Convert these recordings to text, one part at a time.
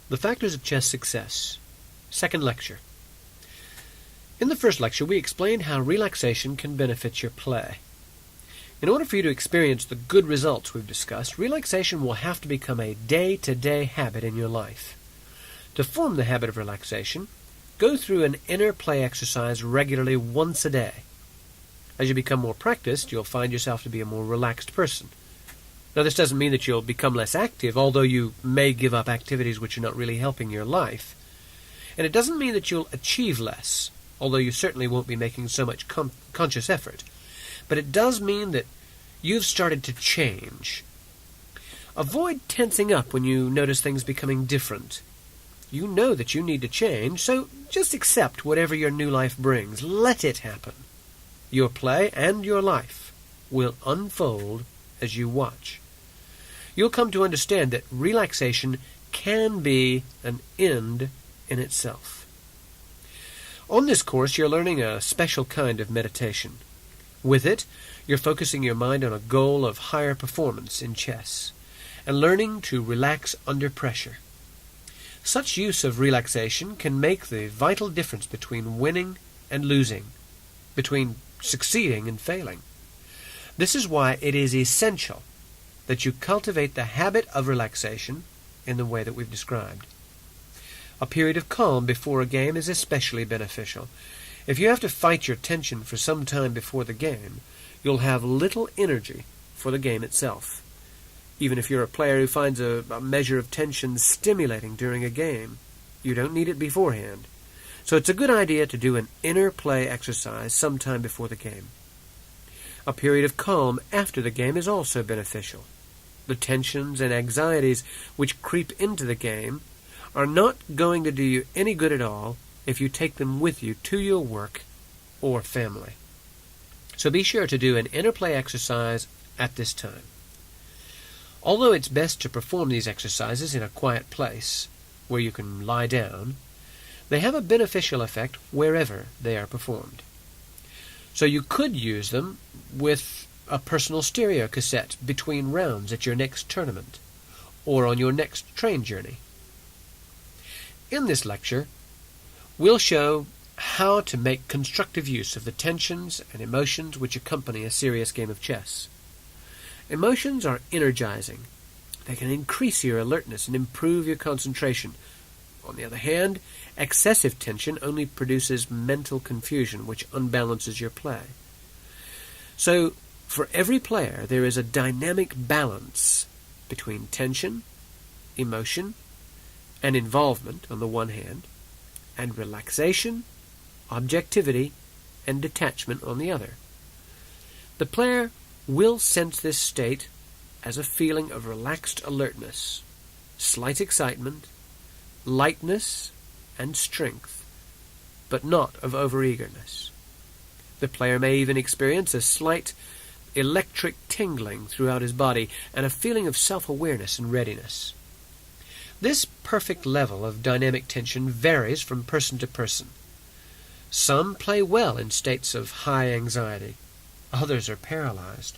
The Factors of Chess Success. Second lecture. In the first lecture, we explained how relaxation can benefit your play. In order for you to experience the good results we've discussed, relaxation will have to become a day-to-day habit in your life. To form the habit of relaxation, go through an inner play exercise regularly once a day. As you become more practiced, you'll find yourself to be a more relaxed person. Now, this doesn't mean that you'll become less active, although you may give up activities which are not really helping your life. And it doesn't mean that you'll achieve less, although you certainly won't be making so much conscious effort. But it does mean that you've started to change. Avoid tensing up when you notice things becoming different. You know that you need to change, so just accept whatever your new life brings. Let it happen. Your play and your life will unfold as you watch. You'll come to understand that relaxation can be an end in itself. On this course, you're learning a special kind of meditation. With it, you're focusing your mind on a goal of higher performance in chess and learning to relax under pressure. Such use of relaxation can make the vital difference between winning and losing, between succeeding and failing. This is why it is essential that you cultivate the habit of relaxation in the way that we've described. A period of calm before a game is especially beneficial. If you have to fight your tension for some time before the game, you'll have little energy for the game itself. Even if you're a player who finds a measure of tension stimulating during a game, you don't need it beforehand. So it's a good idea to do an inner play exercise sometime before the game. A period of calm after the game is also beneficial. The tensions and anxieties which creep into the game are not going to do you any good at all if you take them with you to your work or family. So be sure to do an inner play exercise at this time. Although it's best to perform these exercises in a quiet place where you can lie down, they have a beneficial effect wherever they are performed. So you could use them with a personal stereo cassette between rounds at your next tournament or on your next train journey. In this lecture, we'll show how to make constructive use of the tensions and emotions which accompany a serious game of chess. Emotions are energizing. They can increase your alertness and improve your concentration. On the other hand, excessive tension only produces mental confusion, which unbalances your play. So, for every player, there is a dynamic balance between tension, emotion, and involvement on the one hand, and relaxation, objectivity, and detachment on the other. The player will sense this state as a feeling of relaxed alertness, slight excitement, lightness, and strength, but not of overeagerness. The player may even experience a slight electric tingling throughout his body and a feeling of self-awareness and readiness. This perfect level of dynamic tension varies from person to person. Some play well in states of high anxiety. Others are paralyzed.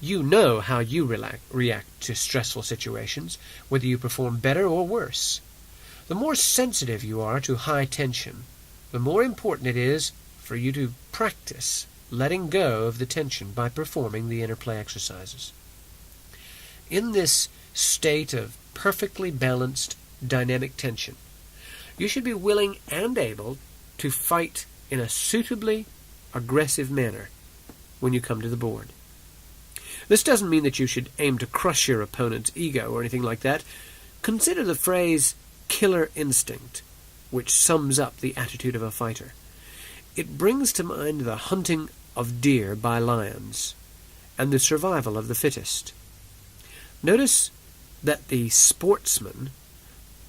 You know how you react to stressful situations, whether you perform better or worse. The more sensitive you are to high tension, the more important it is for you to practice letting go of the tension by performing the inner play exercises. In this state of perfectly balanced dynamic tension, you should be willing and able to fight in a suitably aggressive manner when you come to the board. This doesn't mean that you should aim to crush your opponent's ego or anything like that. Consider the phrase killer instinct, which sums up the attitude of a fighter. It brings to mind the hunting of deer by lions and the survival of the fittest. Notice that the sportsman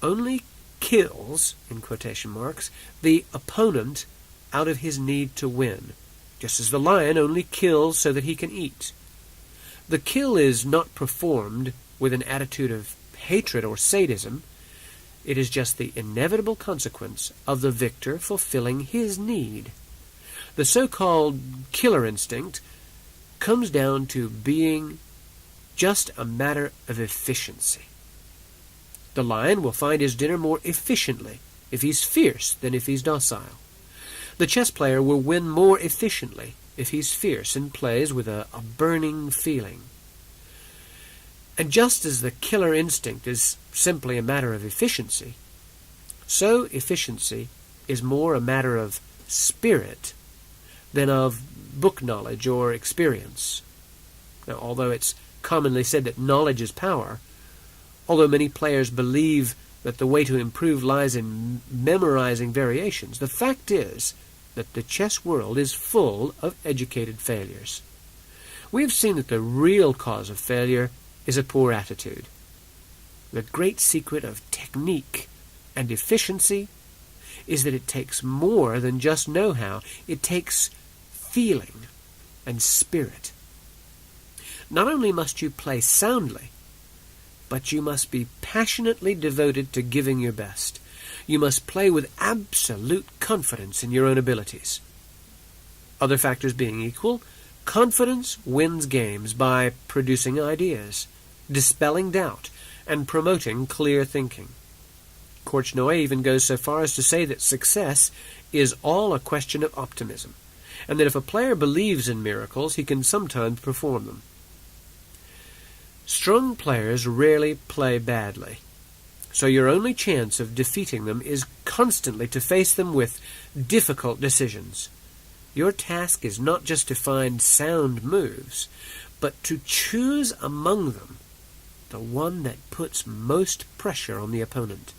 only kills, in quotation marks, the opponent out of his need to win, just as the lion only kills so that he can eat. The kill is not performed with an attitude of hatred or sadism. It is just the inevitable consequence of the victor fulfilling his need. The so-called killer instinct comes down to being just a matter of efficiency. The lion will find his dinner more efficiently if he's fierce than if he's docile. The chess player will win more efficiently if he's fierce and plays with a burning feeling. And just as the killer instinct is simply a matter of efficiency, so efficiency is more a matter of spirit than of book knowledge or experience. Now, although it's commonly said that knowledge is power, although many players believe that the way to improve lies in memorizing variations, the fact is that the chess world is full of educated failures. We have seen that the real cause of failure is a poor attitude. The great secret of technique and efficiency is that it takes more than just know-how. It takes feeling and spirit. Not only must you play soundly, but you must be passionately devoted to giving your best. You must play with absolute confidence in your own abilities. Other factors being equal, confidence wins games by producing ideas, dispelling doubt, and promoting clear thinking. Korchnoi even goes so far as to say that success is all a question of optimism, and that if a player believes in miracles, he can sometimes perform them. Strong players rarely play badly, so your only chance of defeating them is constantly to face them with difficult decisions. Your task is not just to find sound moves, but to choose among them the one that puts most pressure on the opponent.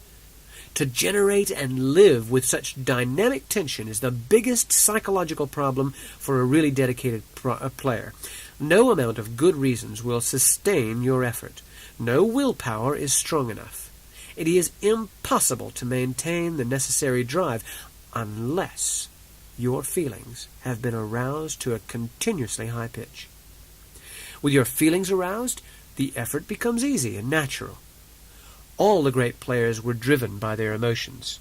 To generate and live with such dynamic tension is the biggest psychological problem for a really dedicated player. No amount of good reasons will sustain your effort. No willpower is strong enough. It is impossible to maintain the necessary drive unless your feelings have been aroused to a continuously high pitch. With your feelings aroused, the effort becomes easy and natural. All the great players were driven by their emotions.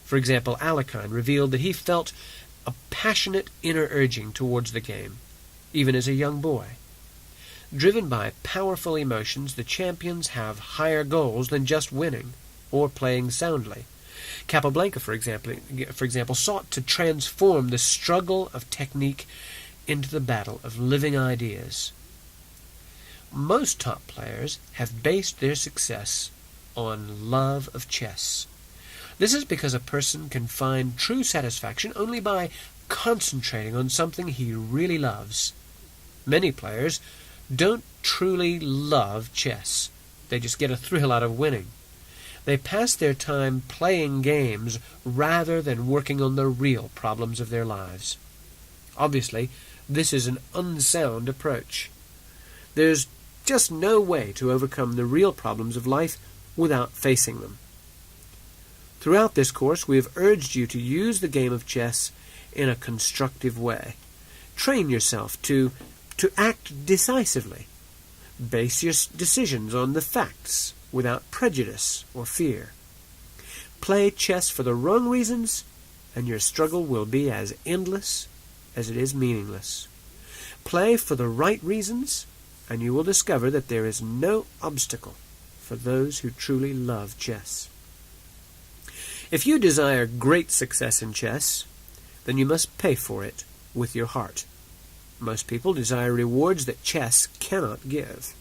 For example, Alekhine revealed that he felt a passionate inner urging towards the game, even as a young boy. Driven by powerful emotions, the champions have higher goals than just winning or playing soundly. Capablanca, for example, sought to transform the struggle of technique into the battle of living ideas. Most top players have based their success on love of chess. This is because a person can find true satisfaction only by concentrating on something he really loves. Many players don't truly love chess. They just get a thrill out of winning. They pass their time playing games rather than working on the real problems of their lives. Obviously, this is an unsound approach. There's just no way to overcome the real problems of life without facing them. Throughout this course, we have urged you to use the game of chess in a constructive way. Train yourself to act decisively. Base your decisions on the facts without prejudice or fear. Play chess for the wrong reasons, and your struggle will be as endless as it is meaningless. Play for the right reasons, and you will discover that there is no obstacle for those who truly love chess. If you desire great success in chess, then you must pay for it with your heart. Most people desire rewards that chess cannot give,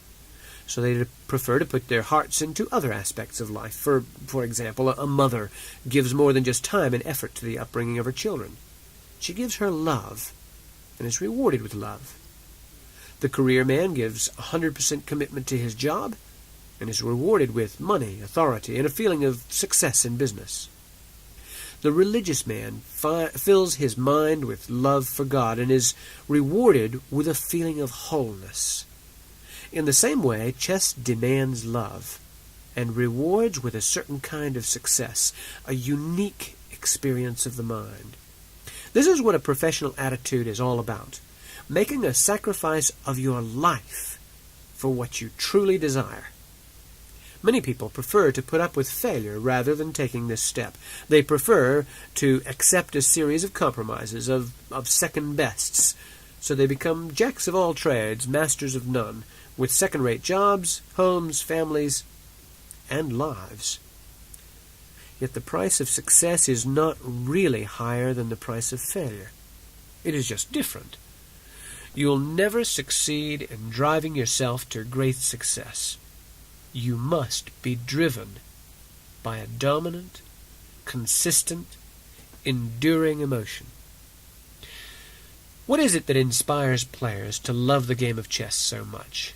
so they prefer to put their hearts into other aspects of life. For example, a mother gives more than just time and effort to the upbringing of her children. She gives her love and is rewarded with love. The career man gives 100% commitment to his job and is rewarded with money, authority, and a feeling of success in business. The religious man fills his mind with love for God and is rewarded with a feeling of wholeness. In the same way, chess demands love and rewards with a certain kind of success, a unique experience of the mind. This is what a professional attitude is all about, making a sacrifice of your life for what you truly desire. Many people prefer to put up with failure rather than taking this step. They prefer to accept a series of compromises, of second bests, so they become jacks of all trades, masters of none, with second-rate jobs, homes, families, and lives. Yet the price of success is not really higher than the price of failure. It is just different. You'll never succeed in driving yourself to great success. You must be driven by a dominant, consistent, enduring emotion. What is it that inspires players to love the game of chess so much?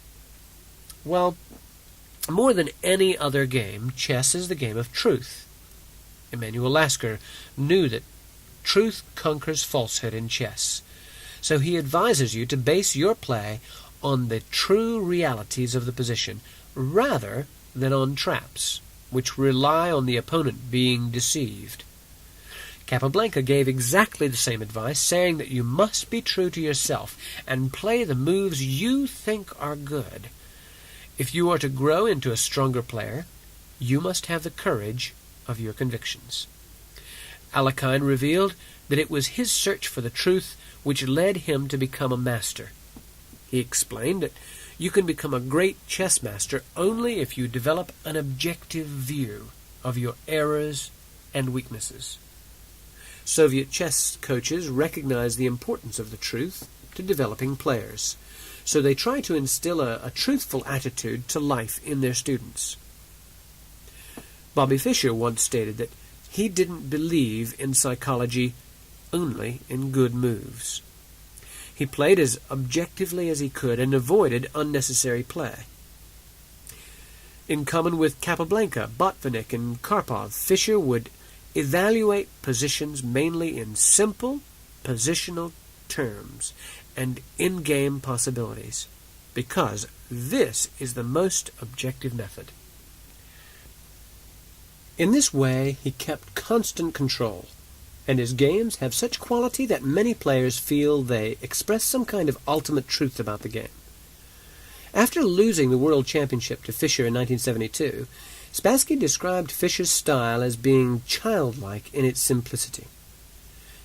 Well, more than any other game, chess is the game of truth. Emanuel Lasker knew that truth conquers falsehood in chess, so he advises you to base your play on the true realities of the position rather than on traps, which rely on the opponent being deceived. Capablanca gave exactly the same advice, saying that you must be true to yourself and play the moves you think are good. If you are to grow into a stronger player, you must have the courage of your convictions. Alekhine revealed that it was his search for the truth which led him to become a master. He explained that you can become a great chess master only if you develop an objective view of your errors and weaknesses. Soviet chess coaches recognize the importance of the truth to developing players, so they try to instill a truthful attitude to life in their students. Bobby Fischer once stated that he didn't believe in psychology, only in good moves. He played as objectively as he could and avoided unnecessary play. In common with Capablanca, Botvinnik, and Karpov, Fischer would evaluate positions mainly in simple positional terms and in-game possibilities, because this is the most objective method. In this way, he kept constant control, and his games have such quality that many players feel they express some kind of ultimate truth about the game. After losing the World Championship to Fischer in 1972, Spassky described Fischer's style as being childlike in its simplicity.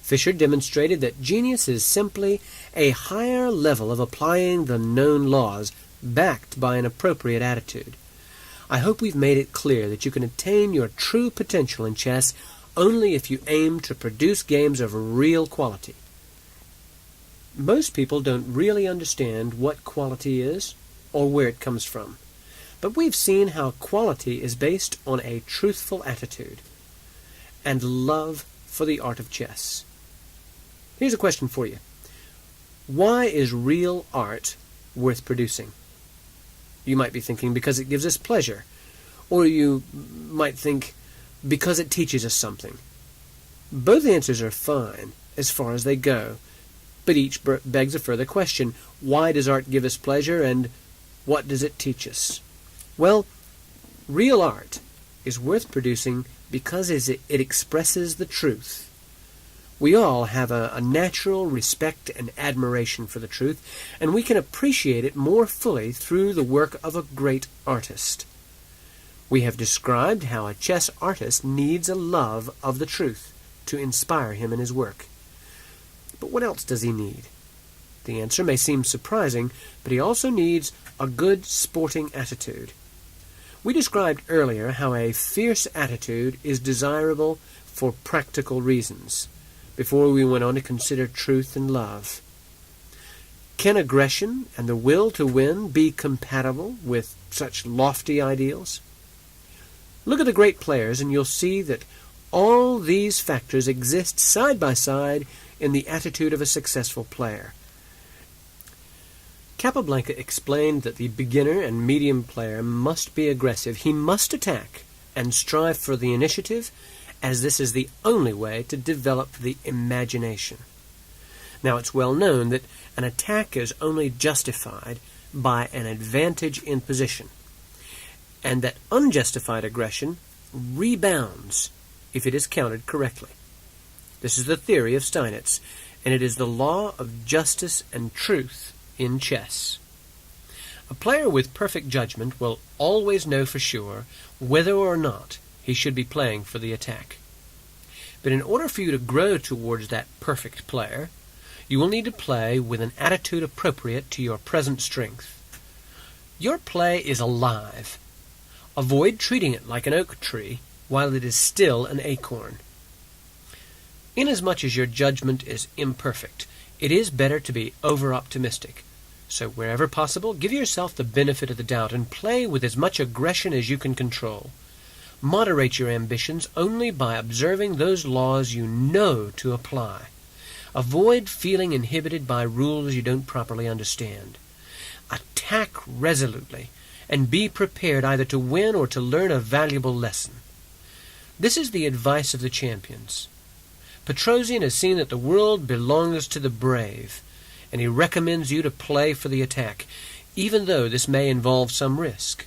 Fischer demonstrated that genius is simply a higher level of applying the known laws, backed by an appropriate attitude. I hope we've made it clear that you can attain your true potential in chess only if you aim to produce games of real quality. Most people don't really understand what quality is or where it comes from, but we've seen how quality is based on a truthful attitude and love for the art of chess. Here's a question for you. Why is real art worth producing? You might be thinking because it gives us pleasure, or you might think because it teaches us something. Both answers are fine as far as they go, but each begs a further question. Why does art give us pleasure, and what does it teach us? Well, real art is worth producing because it expresses the truth. We all have a natural respect and admiration for the truth, and we can appreciate it more fully through the work of a great artist. We have described how a chess artist needs a love of the truth to inspire him in his work. But what else does he need? The answer may seem surprising, but he also needs a good sporting attitude. We described earlier how a fierce attitude is desirable for practical reasons, before we went on to consider truth and love. Can aggression and the will to win be compatible with such lofty ideals? Look at the great players, and you'll see that all these factors exist side by side in the attitude of a successful player. Capablanca explained that the beginner and medium player must be aggressive. He must attack and strive for the initiative, as this is the only way to develop the imagination. Now, it's well known that an attack is only justified by an advantage in position, and that unjustified aggression rebounds if it is countered correctly. This is the theory of Steinitz, and it is the law of justice and truth in chess. A player with perfect judgment will always know for sure whether or not he should be playing for the attack. But in order for you to grow towards that perfect player, you will need to play with an attitude appropriate to your present strength. Your play is alive. Avoid treating it like an oak tree while it is still an acorn. Inasmuch as your judgment is imperfect, it is better to be over-optimistic. So wherever possible, give yourself the benefit of the doubt and play with as much aggression as you can control. Moderate your ambitions only by observing those laws you know to apply. Avoid feeling inhibited by rules you don't properly understand. Attack resolutely, and be prepared either to win or to learn a valuable lesson. This is the advice of the champions. Petrosian has seen that the world belongs to the brave, and he recommends you to play for the attack, even though this may involve some risk.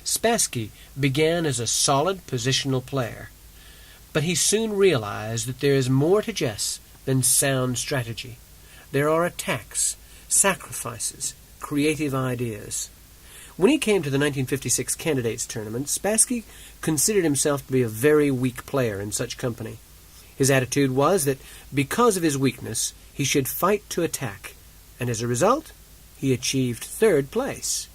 Spassky began as a solid positional player, but he soon realized that there is more to chess than sound strategy. There are attacks, sacrifices, creative ideas. When he came to the 1956 candidates tournament, Spassky considered himself to be a very weak player in such company. His attitude was that because of his weakness, he should fight to attack, and as a result, he achieved third place.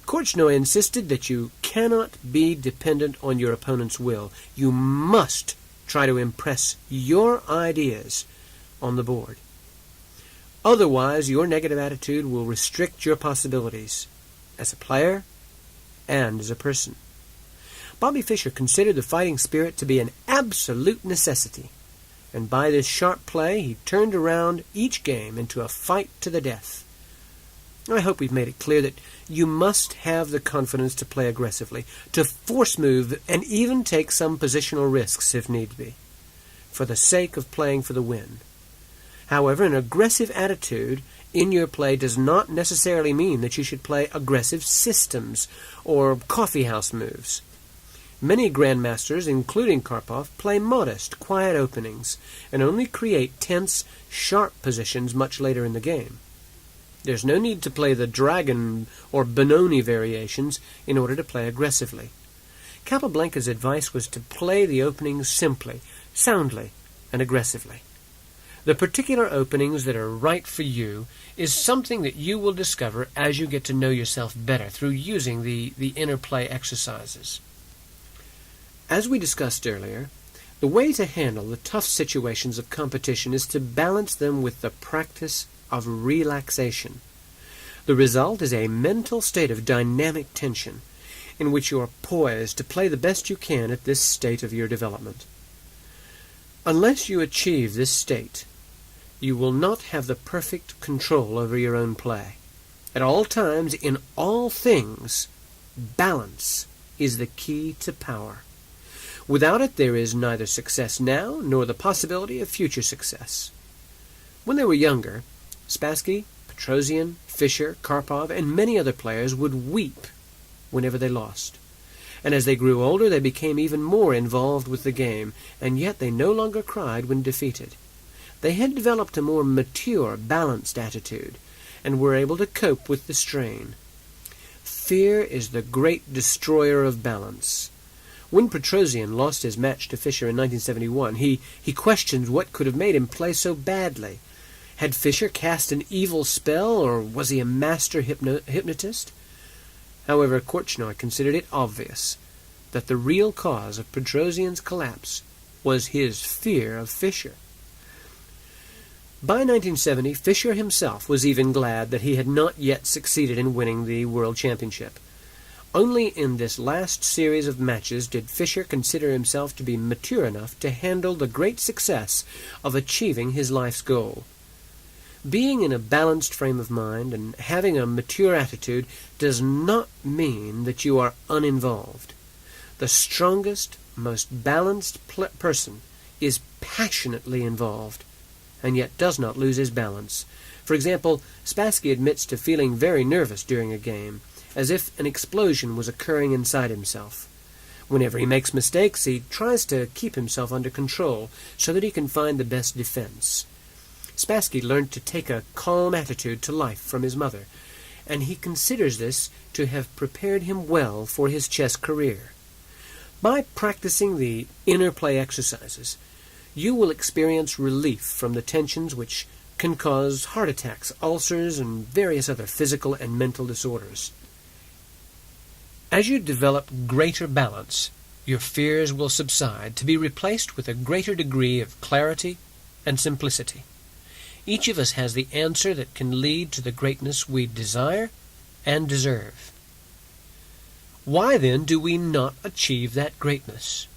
Korchnoi insisted that you cannot be dependent on your opponent's will. You must try to impress your ideas on the board. Otherwise, your negative attitude will restrict your possibilities as a player and as a person. Bobby Fischer considered the fighting spirit to be an absolute necessity, and by this sharp play he turned around each game into a fight to the death. I hope we've made it clear that you must have the confidence to play aggressively, to force move, and even take some positional risks if need be, for the sake of playing for the win. However, an aggressive attitude in your play does not necessarily mean that you should play aggressive systems or coffeehouse moves. Many grandmasters, including Karpov, play modest, quiet openings and only create tense, sharp positions much later in the game. There's no need to play the dragon or Benoni variations in order to play aggressively. Capablanca's advice was to play the openings simply, soundly, and aggressively. The particular openings that are right for you is something that you will discover as you get to know yourself better through using the interplay exercises. As we discussed earlier, the way to handle the tough situations of competition is to balance them with the practice of relaxation. The result is a mental state of dynamic tension in which you are poised to play the best you can at this state of your development. Unless you achieve this state, you will not have the perfect control over your own play. At all times, in all things, balance is the key to power. Without it, there is neither success now nor the possibility of future success. When they were younger, Spassky, Petrosian, Fischer, Karpov, and many other players would weep whenever they lost. And as they grew older, they became even more involved with the game, and yet they no longer cried when defeated. They had developed a more mature, balanced attitude, and were able to cope with the strain. Fear is the great destroyer of balance. When Petrosian lost his match to Fischer in 1971, he questioned what could have made him play so badly. Had Fischer cast an evil spell, or was he a master hypnotist? However, Korchnoi considered it obvious that the real cause of Petrosian's collapse was his fear of Fischer. By 1970, Fischer himself was even glad that he had not yet succeeded in winning the World Championship. Only in this last series of matches did Fischer consider himself to be mature enough to handle the great success of achieving his life's goal. Being in a balanced frame of mind and having a mature attitude does not mean that you are uninvolved. The strongest, most balanced person is passionately involved, and yet does not lose his balance. For example, Spassky admits to feeling very nervous during a game, as if an explosion was occurring inside himself. Whenever he makes mistakes, he tries to keep himself under control so that he can find the best defense. Spassky learned to take a calm attitude to life from his mother, and he considers this to have prepared him well for his chess career. By practicing the interplay exercises, you will experience relief from the tensions which can cause heart attacks, ulcers, and various other physical and mental disorders. As you develop greater balance, your fears will subside to be replaced with a greater degree of clarity and simplicity. Each of us has the answer that can lead to the greatness we desire and deserve. Why then do we not achieve that greatness?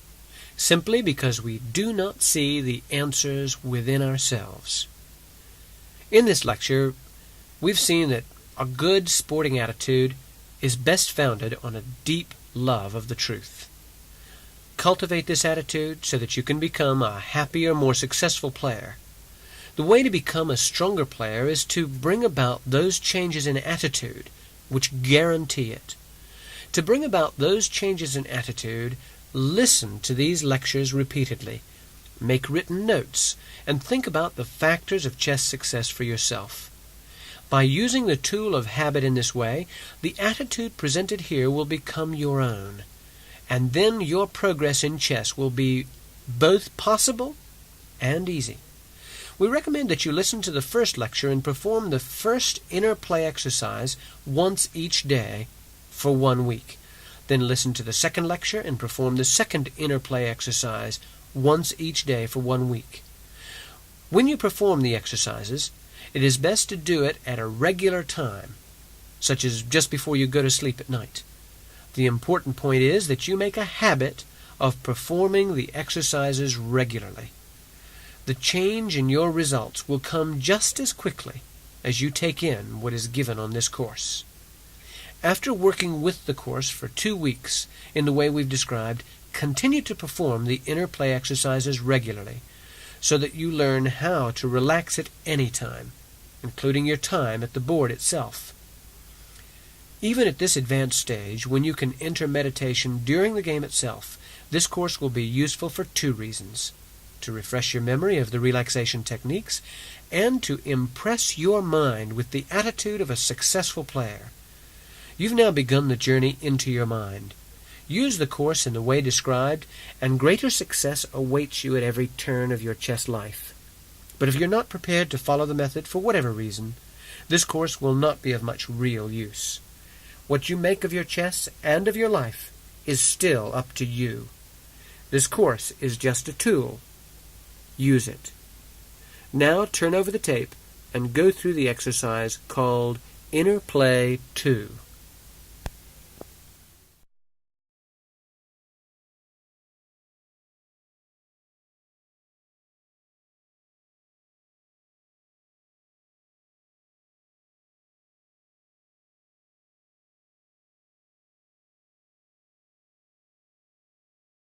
Simply because we do not see the answers within ourselves. In this lecture, we've seen that a good sporting attitude is best founded on a deep love of the truth. Cultivate this attitude so that you can become a happier, more successful player. The way to become a stronger player is to bring about those changes in attitude which guarantee it. To bring about those changes in attitude, listen to these lectures repeatedly, make written notes, and think about the factors of chess success for yourself. By using the tool of habit in this way, the attitude presented here will become your own, and then your progress in chess will be both possible and easy. We recommend that you listen to the first lecture and perform the first inner play exercise once each day for 1 week. Then listen to the second lecture and perform the second inner play exercise once each day for 1 week. When you perform the exercises, it is best to do it at a regular time, such as just before you go to sleep at night. The important point is that you make a habit of performing the exercises regularly. The change in your results will come just as quickly as you take in what is given on this course. After working with the course for 2 weeks in the way we've described, continue to perform the inner play exercises regularly so that you learn how to relax at any time, including your time at the board itself. Even at this advanced stage, when you can enter meditation during the game itself, this course will be useful for 2 reasons: to refresh your memory of the relaxation techniques and to impress your mind with the attitude of a successful player. You've now begun the journey into your mind. Use the course in the way described, and greater success awaits you at every turn of your chess life. But if you're not prepared to follow the method for whatever reason, this course will not be of much real use. What you make of your chess and of your life is still up to you. This course is just a tool. Use it. Now turn over the tape and go through the exercise called Inner Play 2.